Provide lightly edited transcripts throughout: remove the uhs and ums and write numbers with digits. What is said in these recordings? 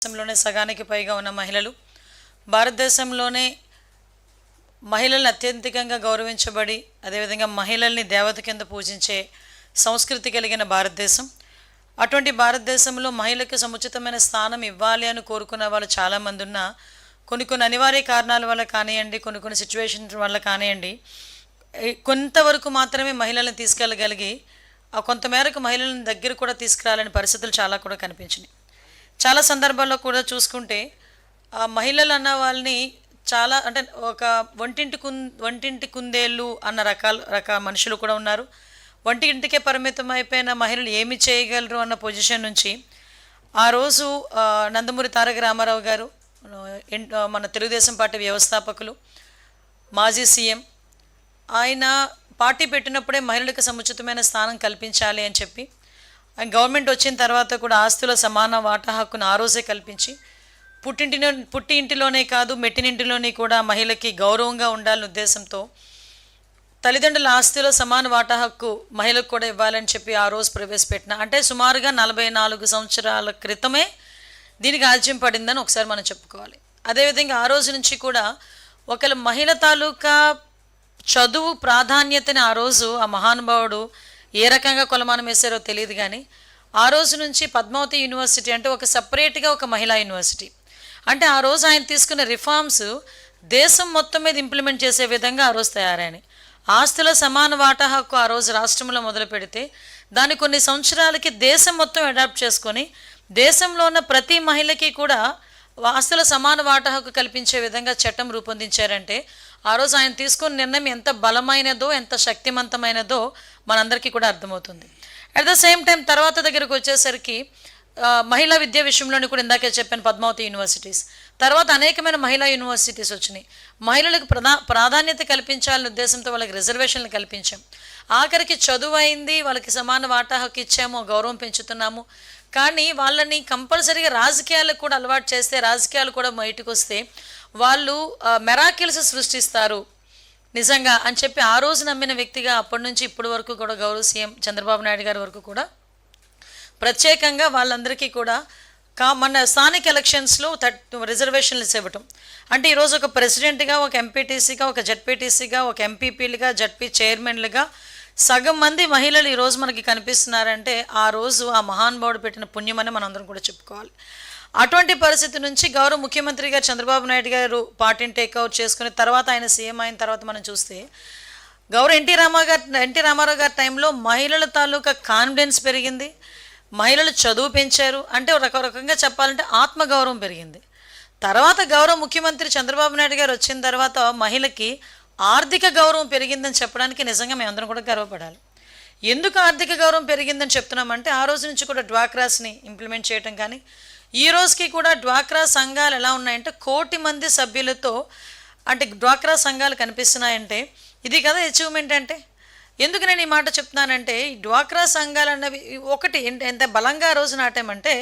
దేశంలోనే సగానికి పైగా ఉన్న మహిళలు భారతదేశంలోనే మహిళల్ని అత్యధికంగా గౌరవించబడి అదేవిధంగా మహిళల్ని దేవత కింద పూజించే సంస్కృతి కలిగిన భారతదేశం. అటువంటి భారతదేశంలో మహిళలకు సముచితమైన స్థానం ఇవ్వాలి అని కోరుకున్న వాళ్ళు చాలామంది ఉన్నా కొన్ని అనివార్య కారణాల వల్ల కానివ్వండి, కొన్ని సిచ్యువేషన్స్ వల్ల కానివ్వండి, కొంతవరకు మాత్రమే మహిళలను తీసుకెళ్ళగలిగి కొంతమేరకు మహిళలను దగ్గర కూడా తీసుకురాలని పరిస్థితులు చాలా కూడా కనిపించినాయి. చాలా సందర్భాల్లో కూడా చూసుకుంటే మహిళలు అన్న వాళ్ళని చాలా అంటే ఒక వంటింటి కుందేళ్ళు అన్న రకాల మనుషులు కూడా ఉన్నారు. వంటింటికే పరిమితం అయిపోయిన మహిళలు ఏమి చేయగలరు అన్న పొజిషన్ నుంచి ఆ రోజు నందమూరి తారక రామారావు గారు, మన తెలుగుదేశం పార్టీ వ్యవస్థాపకులు, మాజీ సీఎం, ఆయన పార్టీ పెట్టినప్పుడే మహిళలకు సముచితమైన స్థానం కల్పించాలి అని చెప్పి గవర్నమెంట్ వచ్చిన తర్వాత కూడా ఆస్తుల సమాన వాటా హక్కును ఆ రోజే కల్పించి పుట్టి ఇంటిలోనే కాదు మెట్టినింటిలోనే కూడా మహిళకి గౌరవంగా ఉండాలనే ఉద్దేశంతో తల్లిదండ్రుల ఆస్తిలో సమాన వాటా హక్కు మహిళకు కూడా ఇవ్వాలని చెప్పి ఆ రోజు ప్రవేశపెట్టిన, అంటే సుమారుగా 44 సంవత్సరాల క్రితమే దీనికి ఆజ్యం పడిందని ఒకసారి మనం చెప్పుకోవాలి. అదేవిధంగా ఆ రోజు నుంచి కూడా ఒకవేళ మహిళ తాలూకా చదువు ప్రాధాన్యతని ఆ రోజు ఆ మహానుభావుడు ఏ రకంగా కొలమానం వేశారో తెలియదు, కానీ ఆ రోజు నుంచి పద్మావతి యూనివర్సిటీ అంటే ఒక సపరేట్గా ఒక మహిళా యూనివర్సిటీ, అంటే ఆ రోజు ఆయన తీసుకున్న రిఫార్మ్స్ దేశం మొత్తం మీద ఇంప్లిమెంట్ చేసే విధంగా ఆ రోజు తయారైనాయి. ఆస్తుల సమాన వాటా హక్కు ఆ రోజు రాష్ట్రంలో మొదలు పెడితే దాన్ని కొన్ని సంవత్సరాలకి దేశం మొత్తం అడాప్ట్ చేసుకొని దేశంలో ఉన్న ప్రతి మహిళకి కూడా ఆస్తుల సమాన వాటా హక్కు కల్పించే విధంగా చట్టం రూపొందించారంటే ఆ రోజు ఆయన తీసుకున్న నిర్ణయం ఎంత బలమైనదో ఎంత శక్తివంతమైనదో మనందరికీ కూడా అర్థమవుతుంది. అట్ ద సేమ్ టైం తర్వాత దగ్గరకు వచ్చేసరికి మహిళా విద్యా విషయంలోని కూడా ఇందాకే చెప్పాను పద్మావతి యూనివర్సిటీస్, తర్వాత అనేకమైన మహిళా యూనివర్సిటీస్ వచ్చినాయి. మహిళలకు ప్రాధాన్యత కల్పించాలనే ఉద్దేశంతో వాళ్ళకి రిజర్వేషన్లు కల్పించాం. ఆఖరికి చదువు అయింది, వాళ్ళకి సమాన వాటా హక్కు ఇచ్చాము, గౌరవం పెంచుతున్నాము. కానీ వాళ్ళని కంపల్సరీగా రాజకీయాలకు కూడా అలవాటు చేస్తే, రాజకీయాలు కూడా బయటకు వస్తే వాళ్ళు మెరాకిల్స్ సృష్టిస్తారు నిజంగా అని చెప్పి ఆ రోజు నమ్మిన వ్యక్తిగా అప్పటి నుంచి ఇప్పటి వరకు కూడా గౌరవ సీఎం చంద్రబాబు నాయుడు గారి వరకు కూడా ప్రత్యేకంగా వాళ్ళందరికీ కూడా మన స్థానిక ఎలక్షన్స్లో రిజర్వేషన్లు ఇవ్వటం, అంటే ఈరోజు ఒక ప్రెసిడెంట్గా, ఒక ఎంపీటీసీగా, ఒక జడ్పీటీసీగా, ఒక ఎంపీపీలుగా, జడ్పీ చైర్మన్లుగా సగం మంది మహిళలు ఈరోజు మనకి కనిపిస్తున్నారంటే ఆ రోజు ఆ మహానుభావుడు పెట్టిన పుణ్యమని మనందరం కూడా చెప్పుకోవాలి. అటువంటి పరిస్థితి నుంచి గౌరవ ముఖ్యమంత్రి గారు చంద్రబాబు నాయుడు గారు పార్టీని టేక్అవుట్ చేసుకుని తర్వాత ఆయన సీఎం అయిన తర్వాత మనం చూస్తే గౌరవ ఎన్టీ రామారావు గారి టైంలో మహిళల తాలూకా కాన్ఫిడెన్స్ పెరిగింది, మహిళలు చదువు పెంచారు, అంటే ఒక రకంగా చెప్పాలంటే ఆత్మగౌరవం పెరిగింది. తర్వాత గౌరవ ముఖ్యమంత్రి చంద్రబాబు నాయుడు గారు వచ్చిన తర్వాత మహిళకి ఆర్థిక గౌరవం పెరిగిందని చెప్పడానికి నిజంగా మేమందరం కూడా గర్వపడాలి. ఎందుకు ఆర్థిక గౌరవం పెరిగిందని చెప్తున్నామంటే ఆ రోజు నుంచి కూడా డ్వాక్రాస్ని ఇంప్లిమెంట్ చేయటం, కానీ ఈ రోజుకి కూడా డ్వాక్రా సంఘాలు ఎలా ఉన్నాయంటే 1 కోటి మంది సభ్యులతో అంటే డ్వాక్రా సంఘాలు కనిపిస్తున్నాయంటే ఇది కదా అచీవ్మెంట్. అంటే ఎందుకు నేను ఈ మాట చెప్తున్నానంటే ఈ డ్వాక్రా సంఘాలు అన్నవి ఒకటి ఎంత బలంగా ఆ రోజు నాటామంటే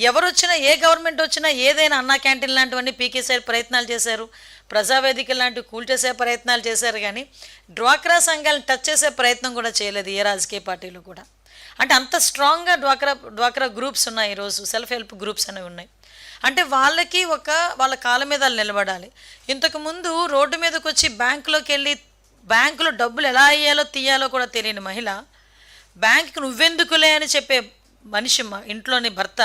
ఎవరు వచ్చినా ఏ గవర్నమెంట్ వచ్చినా ఏదైనా అన్నా క్యాంటీన్ లాంటివన్నీ పీకేసే ప్రయత్నాలు చేశారు, ప్రజావేదికలు లాంటివి కూల్చేసే ప్రయత్నాలు చేశారు, కానీ డ్వాక్రా సంఘాలను టచ్ చేసే ప్రయత్నం కూడా చేయలేదు ఏ రాజకీయ పార్టీలు కూడా. అంటే అంత స్ట్రాంగ్గా డ్వాక్రా గ్రూప్స్ ఉన్నాయి ఈరోజు, సెల్ఫ్ హెల్ప్ గ్రూప్స్ అనేవి ఉన్నాయి. అంటే వాళ్ళకి వాళ్ళ కాళ్ళ మీద వాళ్ళు నిలబడాలి. ఇంతకుముందు రోడ్డు మీదకి వచ్చి బ్యాంకులోకి వెళ్ళి బ్యాంకులో డబ్బులు ఎలా అయ్యాలో తీయాలో కూడా తెలియని మహిళ బ్యాంకుకి నువ్వెందుకులే అని చెప్పే మనిషి ఇంట్లోని భర్త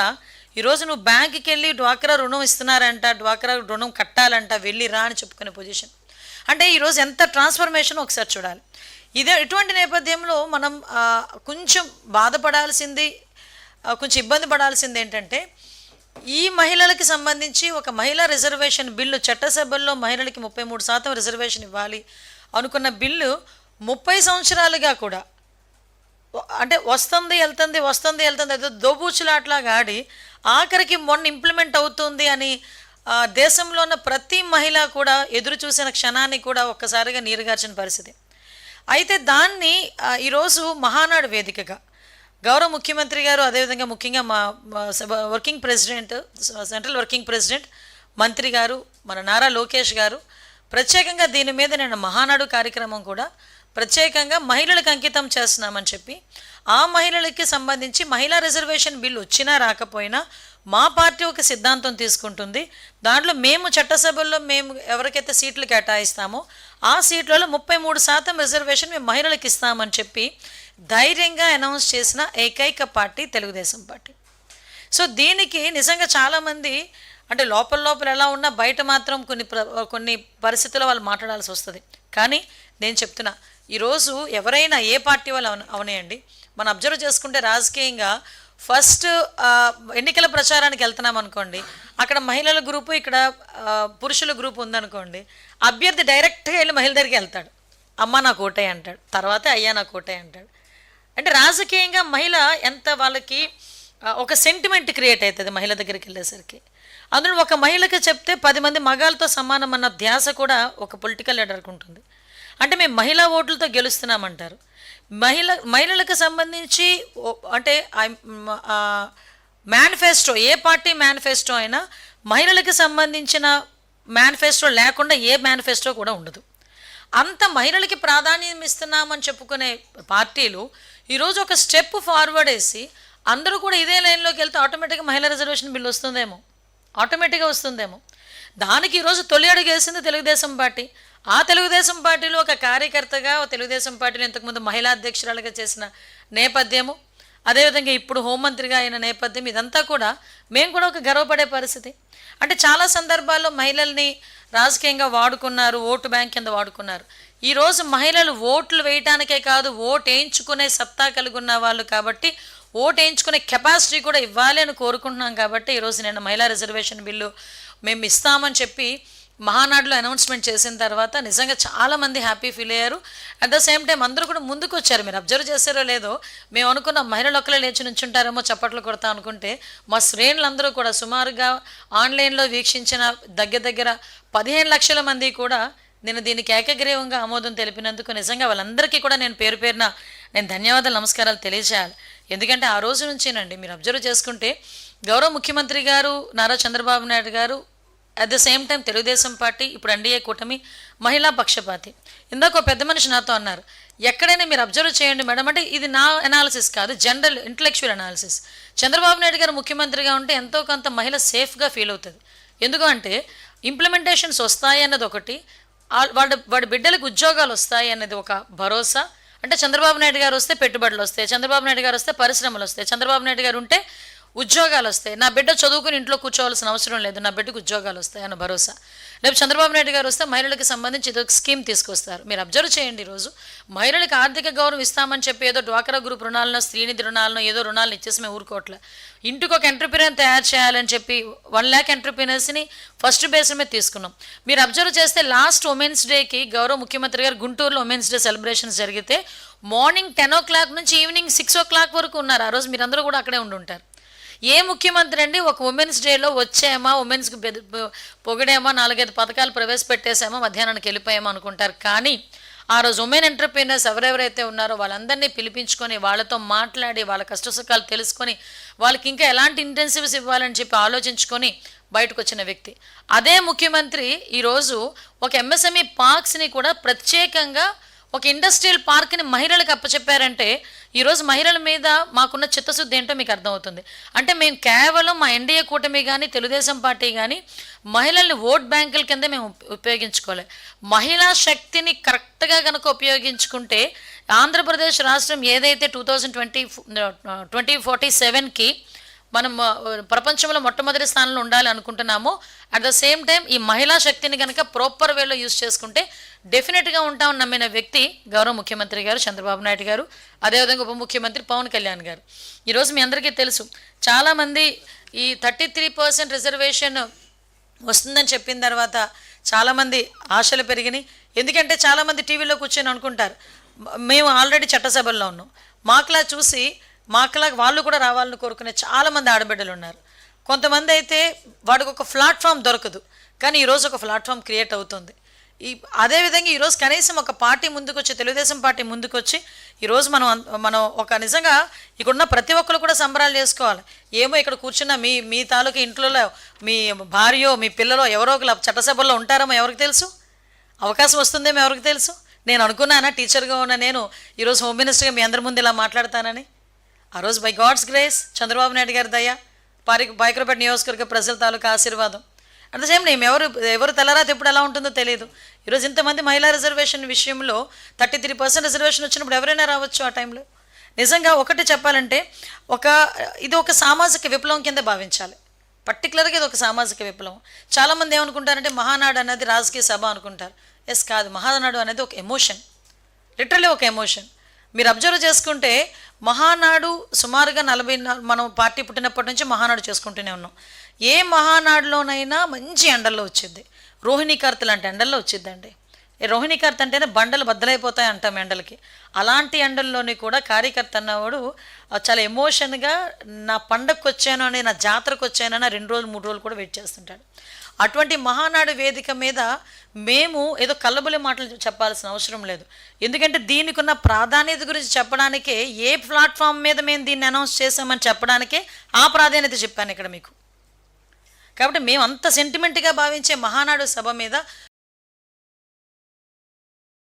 ఈరోజు నువ్వు బ్యాంకుకి వెళ్ళి డ్వాక్రా రుణం ఇస్తున్నారంట, డ్వాక్రా రుణం కట్టాలంట, వెళ్ళి రా అని చెప్పుకునే పొజిషన్. అంటే ఈరోజు ఎంత ట్రాన్స్ఫర్మేషన్ ఒకసారి చూడాలి. ఇటువంటి నేపథ్యంలో మనం కొంచెం బాధపడాల్సింది, కొంచెం ఇబ్బంది పడాల్సింది ఏంటంటే ఈ మహిళలకి సంబంధించి ఒక మహిళా రిజర్వేషన్ బిల్లు చట్టసభల్లో మహిళలకి 33% రిజర్వేషన్ ఇవ్వాలి అనుకున్న బిల్లు 30 సంవత్సరాలుగా కూడా అంటే వస్తుంది వెళ్తుంది ఏదో దోబూచులాట్లాగా ఆడి ఆఖరికి మొన్న ఇంప్లిమెంట్ అవుతుంది అని దేశంలో ఉన్న ప్రతి మహిళ కూడా ఎదురు చూసిన క్షణాన్ని కూడా ఒక్కసారిగా నీరుగార్చిన పరిస్థితి. అయితే దాన్ని ఈరోజు మహానాడు వేదికగా గౌరవ ముఖ్యమంత్రి గారు, అదేవిధంగా ముఖ్యంగా మా working president, central working president మంత్రి గారు, మన నారా లోకేష్ గారు ప్రత్యేకంగా దీని మీద నేను మహానాడు కార్యక్రమం కూడా ప్రత్యేకంగా మహిళలకు అంకితం చేస్తున్నామని చెప్పి ఆ మహిళలకి సంబంధించి మహిళా రిజర్వేషన్ బిల్లు వచ్చినా రాకపోయినా మా పార్టీ ఒక సిద్ధాంతం తీసుకుంటుంది. దాంట్లో మేము చట్టసభల్లో మేము ఎవరికైతే సీట్లు కేటాయిస్తామో ఆ సీట్లలో 33% రిజర్వేషన్ మేము మహిళలకు ఇస్తామని చెప్పి ధైర్యంగా అనౌన్స్ చేసిన ఏకైక పార్టీ తెలుగుదేశం పార్టీ. సో దీనికి నిజంగా చాలామంది అంటే లోపల ఎలా ఉన్నా బయట మాత్రం కొన్ని పరిస్థితుల్లో వాళ్ళు మాట్లాడాల్సి వస్తుంది. కానీ నేను చెప్తున్నా, ఈరోజు ఎవరైనా ఏ పార్టీ వాళ్ళు అవనేయండి, మనం అబ్జర్వ్ చేసుకుంటే రాజకీయంగా ఫస్ట్ ఎన్నికల ప్రచారానికి వెళ్తున్నాం అనుకోండి, అక్కడ మహిళల గ్రూపు ఇక్కడ పురుషుల గ్రూపు ఉందనుకోండి, అభ్యర్థి డైరెక్ట్గా వెళ్ళి మహిళ దగ్గరికి వెళ్తాడు, అమ్మ నాకు ఓటే అంటాడు, తర్వాత అయ్యా నాకు ఓటే అంటాడు. అంటే రాజకీయంగా మహిళ ఎంత వాళ్ళకి ఒక సెంటిమెంట్ క్రియేట్ అవుతుంది మహిళ దగ్గరికి వెళ్ళేసరికి. అందులో ఒక మహిళకి చెప్తే 10 మంది మగాళ్ళతో సమానం అన్న ధ్యాస కూడా ఒక పొలిటికల్ లీడర్కి ఉంటుంది. అంటే మేము మహిళా ఓట్లతో గెలుస్తున్నామంటారు. మహిళలకు సంబంధించి అంటే మేనిఫెస్టో, ఏ పార్టీ మేనిఫెస్టో అయినా మహిళలకు సంబంధించిన మేనిఫెస్టో లేకుండా ఏ మేనిఫెస్టో కూడా ఉండదు. అంత మహిళలకి ప్రాధాన్యం ఇస్తున్నామని చెప్పుకునే పార్టీలు ఈరోజు ఒక స్టెప్ ఫార్వర్డ్ వేసి అందరూ కూడా ఇదే లైన్లోకి వెళ్తే ఆటోమేటిక్గా మహిళా రిజర్వేషన్ బిల్ వస్తుందేమో, ఆటోమేటిక్గా వస్తుందేమో. దానికి ఈరోజు తొలి అడుగు వేసింది తెలుగుదేశం పార్టీ. ఆ తెలుగుదేశం పార్టీలో ఒక కార్యకర్తగా, తెలుగుదేశం పార్టీలో ఇంతకుముందు మహిళా అధ్యక్షురాలుగా చేసిన నేపథ్యము, అదేవిధంగా ఇప్పుడు హోంమంత్రిగా అయిన నేపథ్యం, ఇదంతా కూడా మేము కూడా ఒక గర్వపడే పరిస్థితి. అంటే చాలా సందర్భాల్లో మహిళల్ని రాజకీయంగా వాడుకున్నారు, ఓటు బ్యాంక్ కింద వాడుకున్నారు. ఈరోజు మహిళలు ఓట్లు వేయటానికే కాదు, ఓటు వేయించుకునే సత్తా కలిగి ఉన్న వాళ్ళు కాబట్టి ఓటు వేయించుకునే కెపాసిటీ కూడా ఇవ్వాలి అని కోరుకుంటున్నాం. కాబట్టి ఈరోజు నేను మహిళా రిజర్వేషన్ బిల్లు మేము ఇస్తామని చెప్పి మహానాడులో అనౌన్స్మెంట్ చేసిన తర్వాత నిజంగా చాలామంది హ్యాపీ ఫీల్ అయ్యారు. అట్ ద సేమ్ టైం అందరూ కూడా ముందుకు వచ్చారు. మీరు అబ్జర్వ్ చేశారో లేదో, మేము అనుకున్న మహిళలు ఒక్కలే లేచి నుంచుంటారేమో చప్పట్లు కొడతా అనుకుంటే మా శ్రేణులందరూ కూడా సుమారుగా ఆన్లైన్లో వీక్షించిన దగ్గర 15 లక్షల మంది కూడా నేను దీనికి ఏకగ్రీవంగా ఆమోదం తెలిపినందుకు నిజంగా వాళ్ళందరికీ కూడా నేను పేరు పేరున నేను ధన్యవాదాలు, నమస్కారాలు తెలియజేయాలి. ఎందుకంటే ఆ రోజు నుంచేనండి మీరు అబ్జర్వ్ చేసుకుంటే గౌరవ ముఖ్యమంత్రి గారు నారా చంద్రబాబు నాయుడు గారు, at the same time Telugu Desam party, ఇప్పుడు ఎన్డీఏ కూటమి మహిళా పక్షపాతి. ఇందాక ఒక పెద్ద మనిషి నాతో అన్నారు, ఎక్కడైనా మీరు అబ్జర్వ్ చేయండి మేడం, అంటే ఇది నా అనాలిసిస్ కాదు, general intellectual analysis. Chandrababu Naidu గారు ముఖ్యమంత్రిగా ఉంటే ఎంతో కొంత మహిళ సేఫ్గా ఫీల్ అవుతుంది. ఎందుకంటే ఇంప్లిమెంటేషన్స్ వస్తాయి అన్నది ఒకటి, వాడి బిడ్డలకు ఉద్యోగాలు వస్తాయి అన్నది ఒక భరోసా. అంటే చంద్రబాబు నాయుడు గారు వస్తే పెట్టుబడులు వస్తాయి, చంద్రబాబు నాయుడు గారు వస్తే పరిశ్రమలు వస్తాయి, చంద్రబాబు నాయుడు గారు ఉంటే ఉద్యోగాలు వస్తాయి, నా బిడ్డ చదువుకుని ఇంట్లో కూర్చోవాల్సిన అవసరం లేదు, నా బిడ్డకు ఉద్యోగాలు వస్తాయి అన్న భరోసా. రేపు చంద్రబాబు నాయుడు గారు వస్తే మహిళలకు సంబంధించి ఏదో స్కీమ్ తీసుకొస్తారు. మీరు అబ్జర్వ్ చేయండి, ఈరోజు మహిళలకు ఆర్థిక గౌరవం ఇస్తామని చెప్పి ఏదో డ్వాక్రా గ్రూప్ రుణాలను, స్త్రీనిధి రుణాలను, ఏదో రుణాలను ఇచ్చేసి మేము ఊరుకోవట్లే. ఇంటికి ఒక ఎంటర్ప్రీనర్ తయారు చేయాలని చెప్పి 1 lakh ఎంటర్ప్రీనర్స్ని ఫస్ట్ బేస్ మీద తీసుకున్నాం. మీరు అబ్జర్వ్ చేస్తే లాస్ట్ ఉమెన్స్ డేకి గౌరవ ముఖ్యమంత్రి గారు గుంటూరులో ఉమెన్స్ డే సెలబ్రేషన్స్ జరిగితే మార్నింగ్ 10 o'clock నుంచి ఈవినింగ్ 6 o'clock వరకు ఉన్నారు. ఆ రోజు మీరందరూ కూడా అక్కడే ఉండుంటారు. ఏ ముఖ్యమంత్రి అండి ఒక ఉమెన్స్ డేలో వచ్చామా, ఉమెన్స్కి పొగిడేమా, 4-5 పథకాలు ప్రవేశపెట్టేసామా, మధ్యాహ్నానికి వెళ్ళిపోయామా అనుకుంటారు. కానీ ఆ రోజు ఉమెన్ ఎంటర్ప్రీనర్స్ ఎవరెవరైతే ఉన్నారో వాళ్ళందరినీ పిలిపించుకొని వాళ్ళతో మాట్లాడి వాళ్ళ కష్టసుఖాలు తెలుసుకొని వాళ్ళకి ఇంకా ఎలాంటి ఇంటెన్సివ్స్ ఇవ్వాలని చెప్పి ఆలోచించుకొని బయటకు వచ్చిన వ్యక్తి. అదే ముఖ్యమంత్రి ఈరోజు ఒక ఎంఎస్ఎంఈ పార్క్స్ని కూడా ప్రత్యేకంగా ఒక ఇండస్ట్రియల్ పార్క్ని మహిళలకు అప్పచెప్పారంటే ఈరోజు మహిళల మీద మాకున్న చిత్తశుద్ధి ఏంటో మీకు అర్థమవుతుంది. అంటే మేము కేవలం మా ఎన్డీఏ కూటమి కానీ తెలుగుదేశం పార్టీ కానీ మహిళల్ని ఓట్ బ్యాంకుల కింద మేము ఉపయోగించుకోవాలి. మహిళా శక్తిని కరెక్ట్గా కనుక ఉపయోగించుకుంటే ఆంధ్రప్రదేశ్ రాష్ట్రం ఏదైతే 2047కి మనం ప్రపంచంలో మొట్టమొదటి స్థానంలో ఉండాలి అనుకుంటున్నామో, అట్ ద సేమ్ టైం ఈ మహిళా శక్తిని కనుక ప్రాపర్ వేలో యూజ్ చేసుకుంటే డెఫినెట్గా ఉంటామని నమ్మిన వ్యక్తి గౌరవ ముఖ్యమంత్రి గారు చంద్రబాబు నాయుడు గారు, అదేవిధంగా ఉప ముఖ్యమంత్రి పవన్ కళ్యాణ్ గారు. ఈరోజు మీ అందరికీ తెలుసు, చాలామంది ఈ 33% రిజర్వేషన్ వస్తుందని చెప్పిన తర్వాత చాలామంది ఆశలు పెరిగినాయి. ఎందుకంటే చాలామంది టీవీలో కూర్చొని అనుకుంటారు మేము ఆల్రెడీ చట్టసభల్లో ఉన్నాం, మాకులా చూసి మాకులా వాళ్ళు కూడా రావాలని కోరుకునే చాలామంది ఆడబిడ్డలు ఉన్నారు. కొంతమంది అయితే వాడికి ఒక ప్లాట్ఫామ్ దొరకదు, కానీ ఈరోజు ఒక ప్లాట్ఫామ్ క్రియేట్ అవుతుంది. అదేవిధంగా ఈరోజు కనీసం ఒక పార్టీ ముందుకొచ్చి, తెలుగుదేశం పార్టీ ముందుకొచ్చి ఈరోజు మనం ఒక నిజంగా ఇక్కడున్న ప్రతి ఒక్కరు కూడా సంబరాలు చేసుకోవాలి. ఏమో ఇక్కడ కూర్చున్న మీ తాలూకు ఇంట్లో మీ భార్యో మీ పిల్లలో ఎవరో ఒకరు చట్టసభల్లో ఉంటారేమో ఎవరికి తెలుసు, అవకాశం వస్తుందేమో ఎవరికి తెలుసు. నేను అనుకున్నానా టీచర్గా ఉన్న నేను ఈరోజు హోమ్ మినిస్టర్గా మీ అందరి ముందు ఇలా మాట్లాడతానని? ఆ రోజు by God's grace, Chandrababu Naidu గారి దయ, పాయకరపేట నియోజకవర్గ ప్రజల తాలూకా ఆశీర్వాదం. అట్ ద సేమ్ టైం ఎవరు తెల్లరాత ఎప్పుడు ఎలా ఉంటుందో తెలియదు. ఈరోజు ఇంతమంది మహిళా రిజర్వేషన్ విషయంలో 33% రిజర్వేషన్ వచ్చినప్పుడు ఎవరైనా రావచ్చు ఆ టైంలో. నిజంగా ఒకటి చెప్పాలంటే ఇది ఒక సామాజిక విప్లవం కింద భావించాలి. పర్టికులర్గా ఇది ఒక సామాజిక విప్లవం. చాలామంది ఏమనుకుంటారంటే మహానాడు అనేది రాజకీయ సభ అనుకుంటారు. ఎస్, కాదు. మహానాడు అనేది ఒక ఎమోషన్, లిటరల్లీ ఒక ఎమోషన్. మీరు అబ్జర్వ్ చేసుకుంటే మహానాడు సుమారుగా మనం పార్టీ పుట్టినప్పటి నుంచి మహానాడు చేసుకుంటూనే ఉన్నాం. ఏ మహానాడులోనైనా మంచి ఎండల్లో వచ్చింది. రోహిణీ కార్తె లాంటి ఎండల్లో వచ్చిందండి. రోహిణీ కార్తె అంటేనే బండలు బద్దలైపోతాయి అంటాం ఎండలకి. అలాంటి ఎండల్లోని కూడా కార్యకర్త అన్నవాడు చాలా ఎమోషన్గా నా పండగకు వచ్చాను అని, నా జాతరకు వచ్చానని 2 రోజులు 3 రోజులు కూడా వెయిట్ చేస్తుంటాడు. అటువంటి మహానాడు వేదిక మీద మేము ఏదో కల్లబుల్లి మాటలు చెప్పాల్సిన అవసరం లేదు. ఎందుకంటే దీనికి ఉన్న ప్రాధాన్యత గురించి చెప్పడానికే, ఏ ప్లాట్ఫామ్ మీద మేము దీన్ని అనౌన్స్ చేసామని చెప్పడానికే ఆ ప్రాధాన్యత చెప్పాను ఇక్కడ మీకు. కాబట్టి మేము అంత సెంటిమెంట్గా భావించే మహానాడు సభ మీద